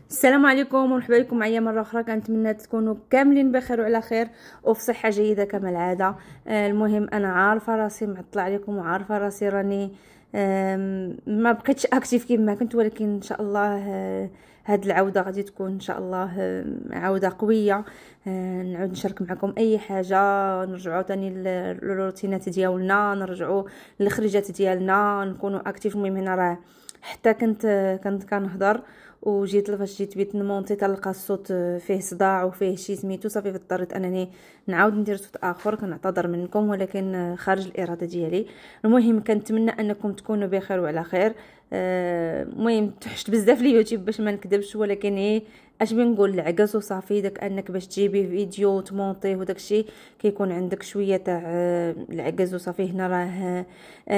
السلام عليكم ومرحبا بكم معايا مره اخرى. كنتمنى تكونوا كاملين بخير وعلى خير وفي صحه جيده كما العاده. المهم انا عارفه راسي معطله عليكم وعارفه راسي راني ما بقيتش اكتيف كيما كنت، ولكن ان شاء الله هاد العوده غادي تكون ان شاء الله عوده قويه. نعود نشارك معكم اي حاجه، نرجعوا تاني للروتينات ديالنا، نرجعوا للخريجات ديالنا، نكونوا اكتيف. المهم هنا راه حتى كنت كنهضر وجيت فاش جيت بيت نمونتي تلقى الصوت فيه صداع وفيه شي سميتو، صافي اضطريت انني نعاود ندير صوت اخر. كنعتذر منكم ولكن خارج الاراده ديالي. المهم كنتمنى انكم تكونوا بخير وعلى خير. المهم تحشت بزاف اليوتيوب باش ما نكذبش، ولكن اش بنقول العكس وصافي. داك انك باش تجيبي فيديو وتمونطيه وداكشي كيكون عندك شويه تاع العكس وصافي. هنا راه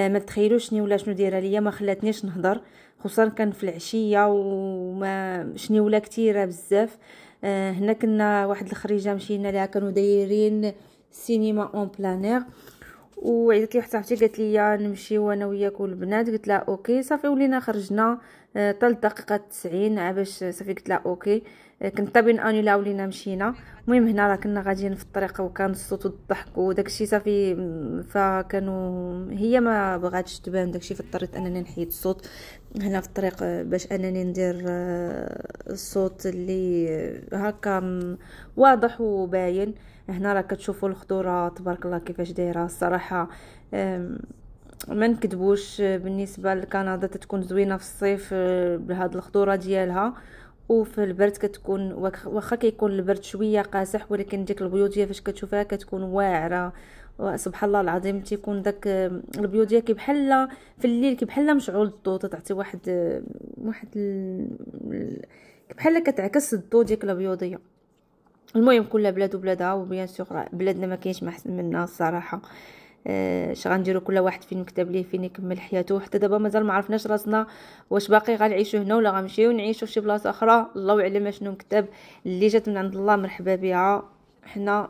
ما تخيلوش شنو دايره ليا، ما خلاتنيش نهضر، خصوصا كان في العشيه وما شنيوله كتيره بزاف. هنا كنا واحد الخريجه مشينا لها، كانوا دايرين سينما اون بلانير، وعيطت لي واحده صاحبتي قالت لي نمشيو انا وياك والبنات. قلت لها اوكي صافي، ولينا خرجنا حتى الدقيقه 90 باش صافي. قلت لها اوكي، كنت طابين انيلا ولينا مشينا. المهم هنا راه كنا غاديين في الطريق وكان الصوت والضحك وداكشي صافي، فكانوا هي ما بغاتش تبان داكشي، فاضطريت انني نحيد الصوت هنا في الطريق باش انني ندير الصوت اللي هكا واضح وباين. هنا راه كتشوفوا الخضوره تبارك الله كيفاش دايره الصراحه. ما نكذبوش، بالنسبه لكندا تتكون زوينه في الصيف بهاد الخضوره ديالها، وفي البرد كتكون واخا كيكون البرد شويه قاسح، ولكن ديك البيوت ديال فاش كتشوفها كتكون واعره. سبحان الله العظيم تيكون داك البيوت ديال كي بحال في الليل كي بحال مشعول الضو، تعطي بحال كتعكس الضو ديك البيوضيه. المهم كل بلاد وبلادها، وبيان سور بلادنا ما كاينش ما احسن منها الصراحه. اش غنديروا، كل واحد فين كتب ليه فين يكمل حياته. حتى دابا مازال ما عرفناش راسنا واش باقي غنعيشوا هنا ولا غنمشيو نعيشوا في شي بلاصه اخرى. الله اعلم شنو مكتب. اللي جات من عند الله مرحبا بها، حنا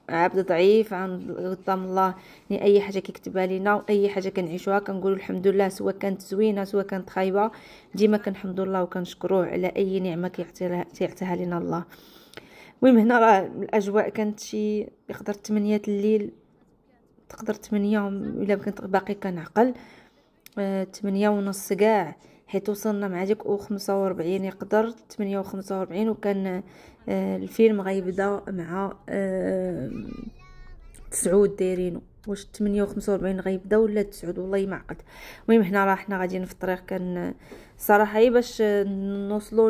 عبد ضعيف عن قدام الله. يعني اي حاجه كيكتبها لينا واي حاجه كنعيشوها كنقولوا الحمد لله، سواء كانت زوينه سواء كانت خايبه، ديما كنحمدوا الله وكنشكروه على اي نعمه كيعطيها لنا الله. المهم هنا راه الاجواء كانت شي يقدر 8 الليل، تقدر 8 الا كنت باقي كنعقل، 8:30 كاع، حيت وصلنا مع ديك او 45 يقدر 8:45، وكان الفيلم غيبدا مع 9 دايرينو. واش 8:45 غيبدا ولا 9 والله ما عقلت. المهم هنا راه حنا غاديين في الطريق، كان صراحه باش نوصلوا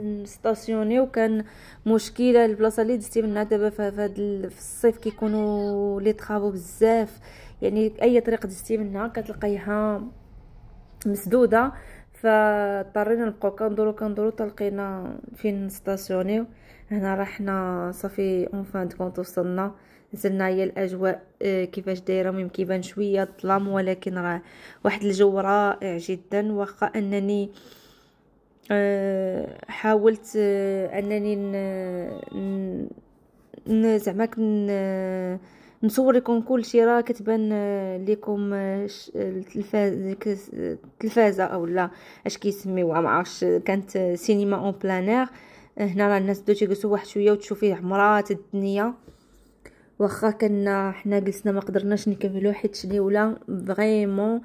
نستاسيونيو كان مشكله البلاصه اللي دزتي منها دابا في الصيف كيكونوا لي طرافو بزاف. يعني اي طريق دزتي منها كتلقايها مسدوده، فاضطرينا نبقاو كندورو تلقينا فين نستاسيونيو. هنا راه حنا صافي اون فان كونط وصلنا، نزلنا. هي الاجواء كيفاش دايره، المهم كيبان شويه الظلام، ولكن راه واحد الجو رائع جدا. واخا انني حاولت انني زعما نصور لكم كل شيء، راه كتبان لكم التلفازه او لا اش كيسميوها ما عرفتش. كانت سينما اون بلانير. هنا راه الناس بداو تيجلسوا واحد شويه وتشوفي عمرات الدنيا. واخا كنا حنا جلسنا ما قدرناش نكملوا حيت شنيوله فريمون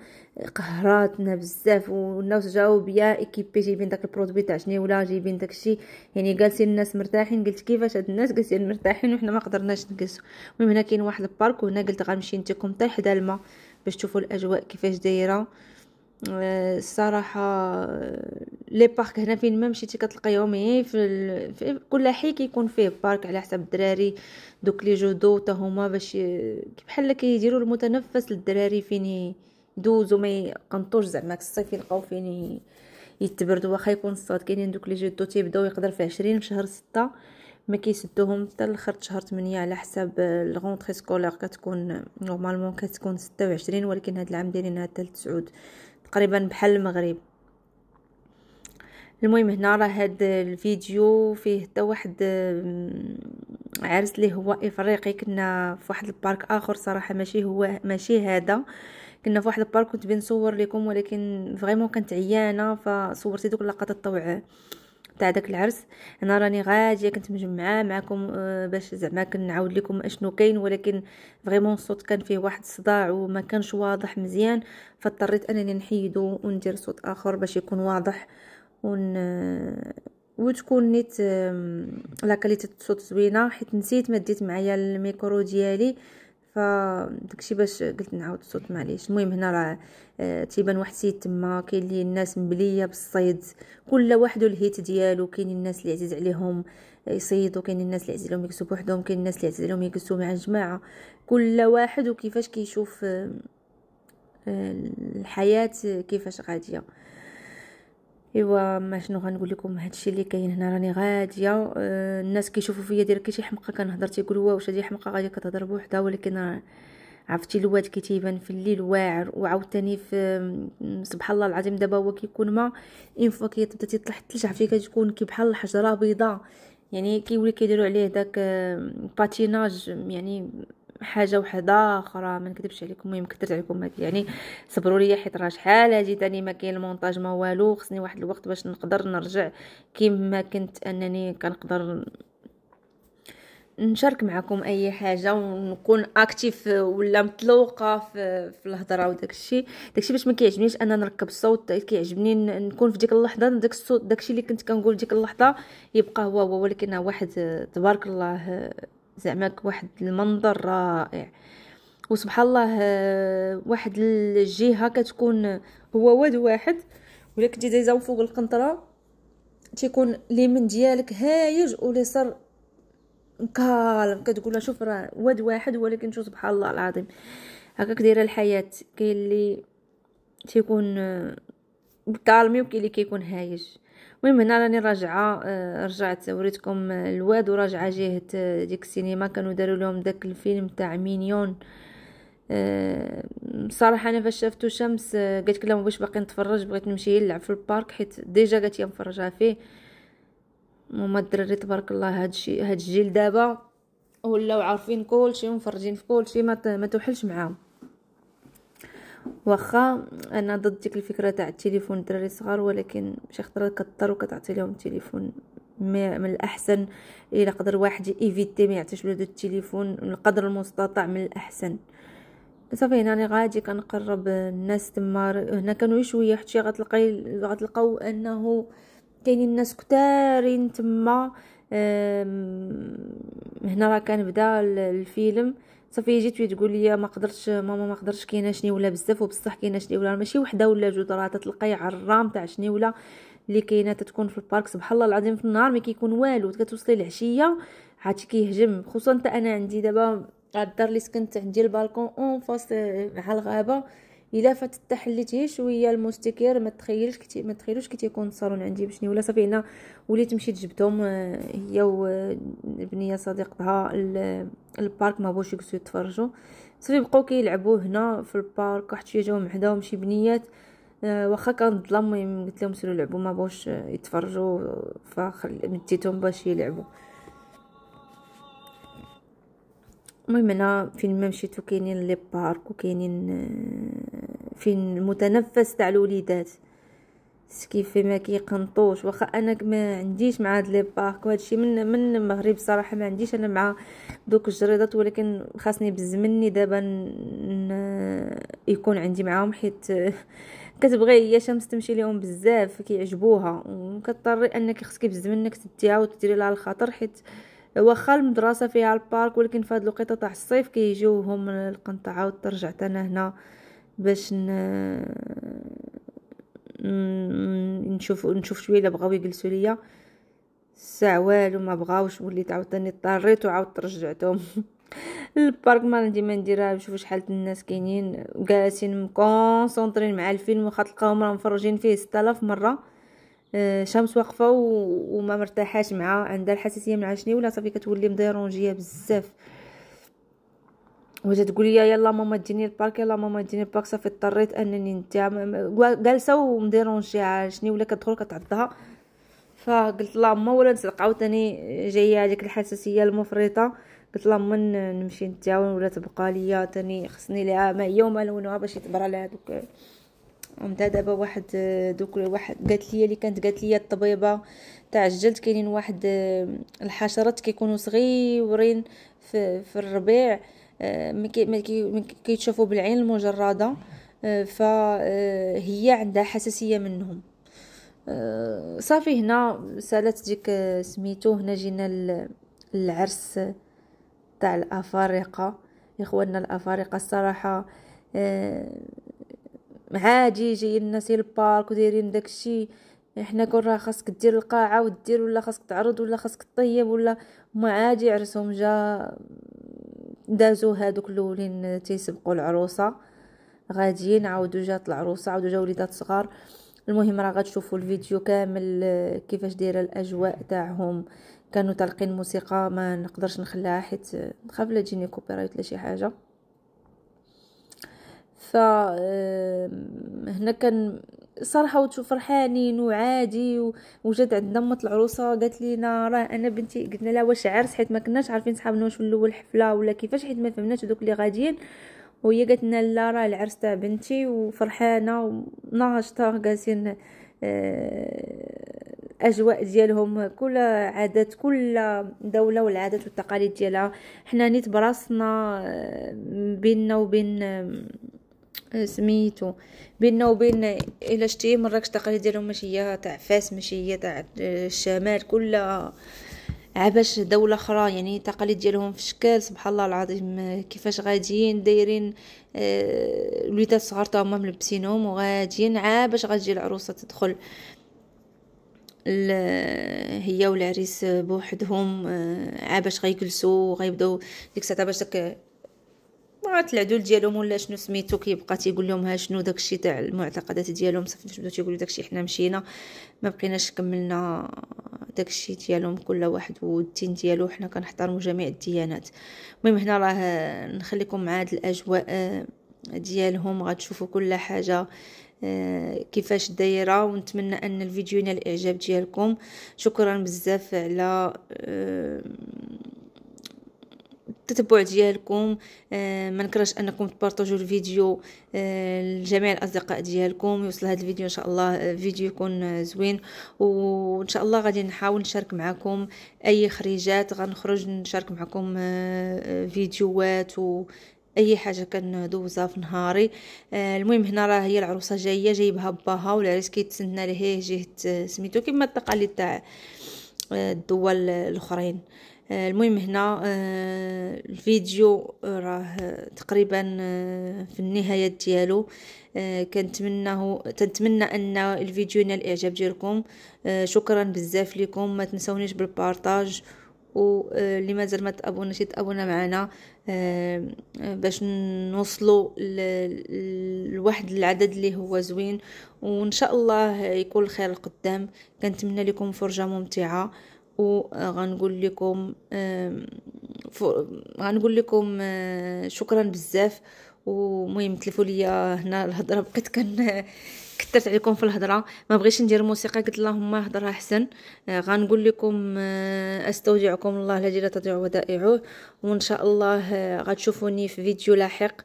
قهراتنا بزاف، والناس جاو بيا ايكيبي جايبين داك البرودوي تاع شنيوله، جايبين داكشي يعني جالسين الناس مرتاحين. قلت كيفاش هاد الناس جالسين مرتاحين وحنا ما قدرناش نجلسوا. المهم هنا كاين واحد البارك، وهنا قلت غنمشي نتيكم حتى حدا الماء باش تشوفوا الاجواء كيفاش دايره. الصراحه لي بارك هنا فين ما مشيتي كتلقايهم، في كل حي كيكون فيه بارك على حسب الدراري. دوك لي جودو حتى هما باش بحال كيديروا المتنفس للدراري فين يدوزوا ما يقنطوش زعما الصيف يلقاو فين يتبردوا. واخا يكون الصاد كاينين دوك لي جودو تيبداو يقدر في 20 في شهر 6، ما كيسدوهم حتى لاخر شهر 8 على حسب الغونطري سكولير. كتكون نورمالمون كتكون 26، ولكن هاد العام دايرينها حتى 9 تقريبا بحال المغرب. المهم هنا راه هاد الفيديو فيه حتى واحد عرس اللي هو افريقي. كنا في واحد البارك اخر صراحه ماشي هذا، كنا في واحد البارك كنت بنصور لكم، ولكن فريمون كنت عيانه فصورتي دوك اللقطات تاع داك العرس. انا راني غاديه كنت مجمعه معكم باش زعما كنعاود لكم اشنو كاين، ولكن فريمون الصوت كان فيه واحد الصداع وما كانش واضح مزيان، فاضطريت انني نحيدو وندير صوت اخر باش يكون واضح وتكون نيت لا كاليتي الصوت زوينه، حيت نسيت ما ديت معايا الميكرو ديالي، فداكشي باش قلت نعاود الصوت معليش. المهم هنا راه تيبان واحد السيد تما، كاين اللي الناس مبليه بالصيد، كل واحد الهيت ديالو، كاين الناس اللي عزيز عليهم يصيدوا، كاين الناس اللي عزيز عليهم يجلسوا بوحدهم، كاين الناس اللي عزيز عليهم يجلسوا مع الجماعه، كل واحد وكيفاش كيشوف الحياه كيفاش غاديه. ايوا ما شنو غنقول لكم، هادشي اللي كاين هنا. راني غاديه الناس كيشوفوا فيا دايره كي شي حمقى كنهضر، تيقولوا واش هادي حمقى غاديه كتهضر بوحدها، ولكن عرفتي الواد كي تيبان في الليل واعر، وعاوتاني في سبحان الله العظيم دابا هو كيكون ما اون فوا كيبدا تيطلع الثلج، عرفتي كتكون كي بحال الحجره بيضاء، يعني كيولي كيديروا عليه داك باتيناج، يعني حاجه وحده اخرى ما نكذبش عليكم. المهم كثرت عليكم هادي، يعني صبروا لي حيت راه شحال هادي تاني ما كاين المونتاج ما والو، خصني واحد الوقت باش نقدر نرجع كيما كنت انني كنقدر نشارك معكم اي حاجه ونكون اكتيف ولا مطلوقه في الهضره وداكشي. باش ما كيعجبنيش انا نركب الصوت، كيعجبني نكون في ديك اللحظه داك الصوت داكشي اللي كنت كنقول ديك اللحظه يبقى هو ولكن واحد تبارك الله زعما واحد المنظر رائع. وسبحان الله واحد الجهه كتكون هو واد واحد، ولكن تي دايزه فوق القنطره تيكون اليمين ديالك هايج واليسار كالم، كتقول شوف راه واد واحد ولكن شوف سبحان الله العظيم هكاك دايره الحياه. كاين اللي تيكون كالمي وكاين اللي كيكون هايج. المهم هنا راني راجعه رجعت وريتكم الواد، وراجعه جهه ديك السينما كانوا داروا لهم داك الفيلم تاع مينيون. بصراحه انا فاش شفتو شمس قلت لهم واش باقي نتفرج، بغيت نمشي نلعب في البارك حيت ديجا قالت لي نفرجها فيه. هما الدراري تبارك الله هاد الجيل دابا ولاو عارفين كلشي ومفرجين في كلشي، ما توحلش معاهم. واخا انا ضد ديك الفكره تاع التليفون الدراري الصغار، ولكن شي خطره كضطر وكتعطي لهم التليفون. من الاحسن الا قدر واحد ايفيتي ما يعطيش ولادو التليفون القدر المستطاع من الاحسن. صافي هنا راني غادي كنقرب الناس تما. هنا كانوا شويه حتى شي غتلقاو انه كاينين الناس كتارين تما. هنا راه كنبدا الفيلم. صافي جيت تقول لي ما قدرتش ماما ما قدرتش كاينه شنيوله بزاف، وبصح كاينه شنيوله ماشي وحده ولا جوج، راه تتلقاي عرام تاع شنيوله اللي كاينه تتكون في البارك. سبحان الله العظيم في النهار ما كيكون والو، كتوصلي العشيه عاد كيهجم. خصوصا حتى انا عندي دابا الدار اللي سكنت عندي البالكون اون فاس مع الغابه، الا فاتت تحليت شويه المستكير ما تخيلوش كي تيكون الصالون عندي بشني ولا. صافي هنا وليت مشيت جبتهم هي والبنيه صديقتها البارك، ما بغاوش يجلسوا يتفرجوا. صافي بقاو كيلعبوا هنا في البارك، واحد شويه جاو وحدهم شي بنيات واخا كان الظلام قلت لهم سيروا لعبوا ما بغاوش يتفرجوا، مديتهم باش يلعبوا. المهم هنا فين ما مشيتو كاينين لي بارك وكاينين فين المتنفس تاع الوليدات كيف ما كيقنطوش. واخا انا ما عنديش مع هاد لي بارك وهادشي من المغرب صراحه ما عنديش انا مع دوك الجريدات، ولكن خاصني بزمني دابا يكون عندي معاهم حيت كتبغي هي شمس تمشي لهم بزاف كيعجبوها، وكضطري انك خصك بزمنك تديها وتديري لها الخاطر حيت واخا المدرسه فيها البارك، ولكن في هاد الوقيته تاع الصيف كيجيوهم القنطعه وترجع انا هنا باش نشوف شويه الا بغاو يجلسوا ليا الساعه والو ما بغاوش، وليت عاوتاني اضطريت وعاودت رجعتهم البارك. ما ديما نديرها نشوف شحال الناس كاينين جالسين مكونسونطرين مع الفيلم، واخا تلقاهم راه مفرجين فيه 6000 مره. شمس واقفه وما مرتاحاش معها، عندها الحساسيه من عشني ولا صافي كتولي مديرونجيه بزاف، وجات تقول لي يلا ماما ديني البارك يلا ماما ديني البارك. صافي اضطريت انني جالسه ومديرونجيه شني ولا كتدخل كتعضها، فقلت لا ما ولا نسلق عاوتاني جايه هذيك الحساسيه المفرطه. قلت لها من نمشي نتعاون ولا تبقى ليا تاني خصني لها ما هي وما لونها باش يتبرى لها ومن دابا واحد دوك واحد قالت لي اللي كانت قالت لي الطبيبه تاع الجلد كاينين واحد الحشرات كيكونوا صغيورين في الربيع، ما كيتشافوا بالعين المجرده، فهي عندها حساسيه منهم. صافي هنا سالت ديك سميتو، هنا جينا العرس تاع الافارقه. اخواننا الافارقه الصراحه عادي جايين الناس البارك ودايرين داكشي. احنا كون راه خاصك دير القاعه ودير، ولا خاصك تعرض، ولا خاصك طيب، ولا ما عادي عرسهم جا دازو هادوك الاولين تيسبقوا العروسه، غاديين عاودوا جات العروسه، عاودوا جاو وليدات صغار. المهم راه غتشوفوا الفيديو كامل كيفاش دايره الاجواء تاعهم. كانوا طالقين موسيقى ما نقدرش نخليها حيت نخاف لا تجيني كوبيرايت ولا شي حاجه. ف هنا كان صراحه وتشوف فرحانين وعادي. وجات عندنا امه العروسه قالت لينا راه انا بنتي، قلنا لها واش عرس، حيت ما كناش عارفين صحابنا واش في الاول حفله ولا كيفاش، حيت ما فهمناش دوك اللي غاديين. وهي قالت لنا لا راه العرس تاع بنتي، وفرحانه وناشطه جالسين. الاجواء ديالهم كل عادات، كل دوله والعادات والتقاليد ديالها. حنا نيت براسنا بيننا وبين سميتو، بيننا وبين الا شتي مراكش التقاليد ديالهم ماشي هي تاع فاس، ماشي هي تاع الشمال، كلها عباش دولة اخرى. يعني التقاليد ديالهم في شكل سبحان الله العظيم، كيفاش غاديين دايرين الوليدات الصغار تا هما ملبسينهم وغاديين عاباش غتجي العروسه تدخل هي والعريس بوحدهم، عاباش غيجلسوا غيبداو ديك الساعه باش داك العدول ديالهم ولا شنو سميتو كيبقى تيقول لهم ها شنو داكشي تاع المعتقدات ديالهم. صافي بداو تيقولوا داكشي حنا مشينا ما بقيناش كملنا داكشي ديالهم، كل واحد والدين ديالو، حنا كنحترموا جميع الديانات. المهم هنا راه نخليكم مع هاد الاجواء ديالهم، غتشوفوا كل حاجه كيفاش دايره. ونتمنى ان الفيديو ينال الاعجاب ديالكم. شكرا بزاف على التتبع ديالكم. ما نكرهش انكم تبارطاجوا الفيديو لجميع الاصدقاء ديالكم، يوصل هذا الفيديو ان شاء الله فيديو يكون زوين. وان شاء الله غادي نحاول نشارك معكم اي خريجات، غنخرج نشارك معكم فيديوهات و اي حاجه كندوزها في نهاري. المهم هنا راه هي العروسه جايبها باها، والعريس كيتسنى ليه جهه سميتو كما التقاليد تاع الدول الاخرين. المهم هنا الفيديو راه تقريبا في النهايه ديالو. تنتمنى ان الفيديو ينال الاعجاب ديالكم. شكرا بزاف لكم، ما تنسونيش بالبارطاج، واللي مازال ما تابوناش يتابونا معنا باش نوصلوا لواحد العدد اللي هو زوين، وان شاء الله يكون الخير القدام. كنتمنى لكم فرجه ممتعه، وغنقول لكم شكرا بزاف. ومهم تلفوا ليا هنا الهضره، بقيت كثرت عليكم في الهضره، ما بغيتش ندير موسيقى، قلت اللهم هضره احسن. غنقول لكم استودعكم الله الذي لا تضيع ودائعه، وان شاء الله غتشوفوني في فيديو لاحق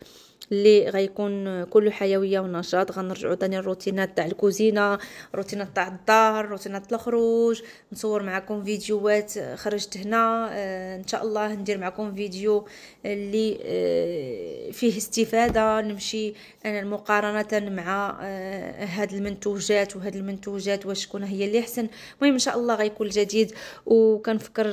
اللي غيكون كله حيويه ونشاط. غنرجعوا ثاني الروتينات تاع الكوزينه، روتينات تاع الدار، روتينات الخروج، نصور معكم فيديوهات خرجت هنا. ان شاء الله ندير معكم فيديو اللي فيه استفاده، نمشي انا مقارنه مع هاد المنتوجات وهاد المنتوجات واش شكون هي اللي احسن. المهم ان شاء الله غيكون جديد. وكنفكر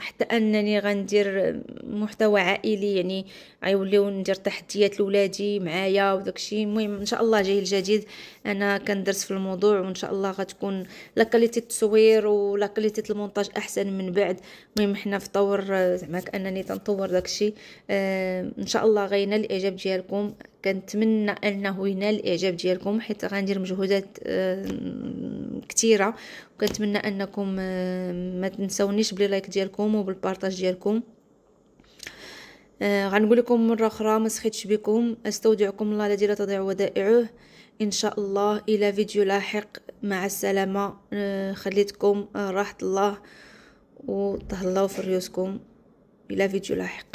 حتى انني غندير محتوى عائلي، يعني غيوليو ندير تحديات لولادي معايا وداكشي. المهم ان شاء الله جاي الجديد، انا كندرس في الموضوع، وان شاء الله غتكون لا كاليتي التصوير ولا كاليتي المونتاج احسن من بعد. المهم حنا في طور زعما كانني تنطور داكشي. ان شاء الله غينال الاعجاب ديالكم. كنتمنى انه ينال الاعجاب ديالكم، حيت غندير مجهودات كثيره، وكنتمنى انكم ما تنسونيش باللايك ديالكم وبالبارطاج ديالكم. غنقول لكم مره اخرى ما سخيتش بكم، استودعكم الله الذي لا تضيع ودائعه. ان شاء الله الى فيديو لاحق، مع السلامه. خليتكم راحه الله وتهلاو في ريوسكم، الى فيديو لاحق.